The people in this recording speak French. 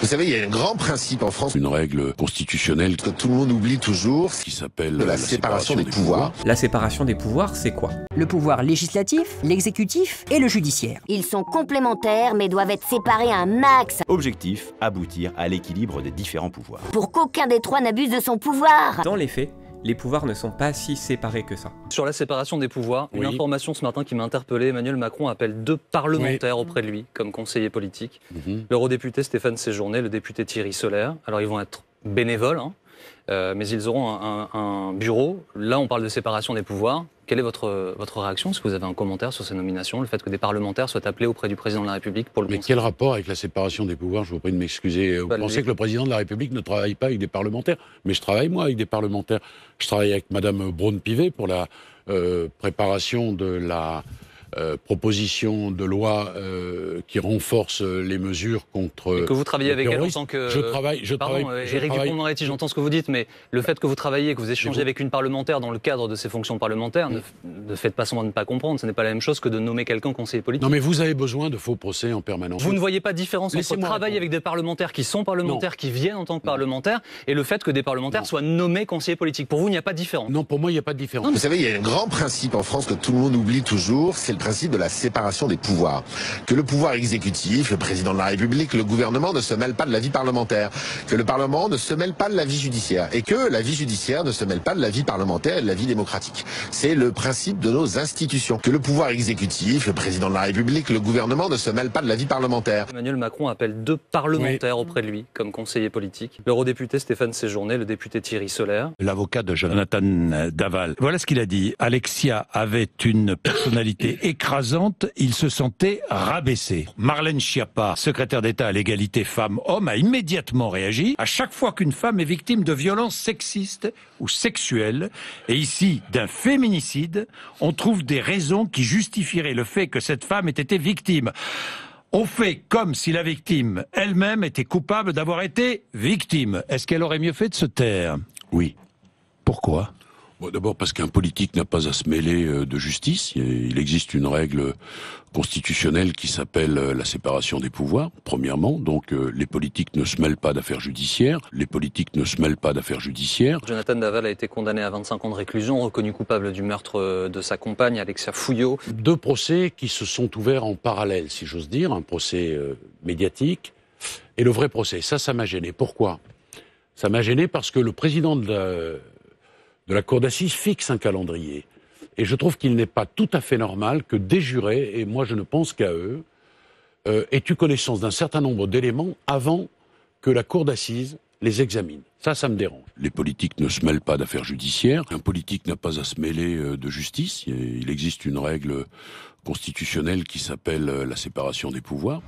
Vous savez, il y a un grand principe en France, Une règle constitutionnelle que tout le monde oublie toujours, qui s'appelle la séparation des pouvoirs. La séparation des pouvoirs, c'est quoi? Le pouvoir législatif, l'exécutif et le judiciaire. Ils sont complémentaires mais doivent être séparés un max Objectif, aboutir à l'équilibre des différents pouvoirs. pour qu'aucun des trois n'abuse de son pouvoir. Dans les faits, les pouvoirs ne sont pas si séparés que ça. Sur la séparation des pouvoirs, une Oui. information ce matin qui m'a interpellé, Emmanuel Macron appelle 2 parlementaires auprès de lui comme conseillers politiques. L'eurodéputé Stéphane Séjourné, le député Thierry Solaire. Alors ils vont être bénévoles, mais ils auront un bureau. Là on parle de séparation des pouvoirs. Quelle est votre réaction? Est-ce que vous avez un commentaire sur ces nominations, le fait que des parlementaires soient appelés auprès du président de la République pour le Mais conseiller? quel rapport avec la séparation des pouvoirs? Je vous prie de m'excuser. Vous pensez que le président de la République ne travaille pas avec des parlementaires? Mais je travaille, moi, avec des parlementaires. Je travaille avec Madame Braun-Pivet pour la préparation de la proposition de loi qui renforce les mesures contre. Et que vous travaillez le avec elle en terrorisme. tant que... Je travaille. Pardon, Éric Dupond-Moretti, j'entends ce que vous dites, mais le fait que vous travaillez, que vous échangez avec une parlementaire dans le cadre de ses fonctions parlementaires, ne faites pas semblant de ne pas comprendre. Ce n'est pas la même chose que de nommer quelqu'un conseiller politique. Non, mais vous avez besoin de faux procès en permanence. Vous ne voyez pas de différence entre Laissez-moi travailler répondre. avec des parlementaires qui sont parlementaires, qui viennent en tant que parlementaires, et le fait que des parlementaires soient nommés conseillers politiques. Pour vous, il n'y a pas de différence. Non, pour moi, il n'y a pas de différence. Vous savez, il y a un grand principe en France que tout le monde oublie toujours, c'est le principe de la séparation des pouvoirs. Que le pouvoir exécutif, le président de la République, le gouvernement ne se mêlent pas de la vie parlementaire. Que le Parlement ne se mêle pas de la vie judiciaire. Et que la vie judiciaire ne se mêle pas de la vie parlementaire et de la vie démocratique. C'est le principe de nos institutions. Que le pouvoir exécutif, le président de la République, le gouvernement ne se mêle pas de la vie parlementaire. Emmanuel Macron appelle 2 parlementaires auprès de lui comme conseillers politiques. L'eurodéputé Stéphane Séjourné, le député Thierry Solaire. L'avocat de Jonathan Daval. Voilà ce qu'il a dit. Alexia avait une personnalité écrasante, il se sentait rabaissé. Marlène Schiappa, secrétaire d'État à l'égalité femmes-hommes, a immédiatement réagi à chaque fois qu'une femme est victime de violences sexistes ou sexuelles. Et ici, d'un féminicide, on trouve des raisons qui justifieraient le fait que cette femme ait été victime. On fait comme si la victime elle-même était coupable d'avoir été victime. Est-ce qu'elle aurait mieux fait de se taire? Oui. Pourquoi? Bon, d'abord parce qu'un politique n'a pas à se mêler de justice. Il existe une règle constitutionnelle qui s'appelle la séparation des pouvoirs, premièrement. Donc les politiques ne se mêlent pas d'affaires judiciaires. Les politiques ne se mêlent pas d'affaires judiciaires. Jonathan Daval a été condamné à 25 ans de réclusion, reconnu coupable du meurtre de sa compagne, Alexia Fouillot. 2 procès qui se sont ouverts en parallèle, si j'ose dire. Un procès médiatique et le vrai procès. Ça m'a gêné. Pourquoi? Ça m'a gêné parce que le président de la cour d'assises fixe un calendrier. Et je trouve qu'il n'est pas tout à fait normal que des jurés, et moi je ne pense qu'à eux, aient eu connaissance d'un certain nombre d'éléments avant que la cour d'assises les examine. Ça me dérange. Les politiques ne se mêlent pas d'affaires judiciaires. Un politique n'a pas à se mêler de justice. Il existe une règle constitutionnelle qui s'appelle la séparation des pouvoirs.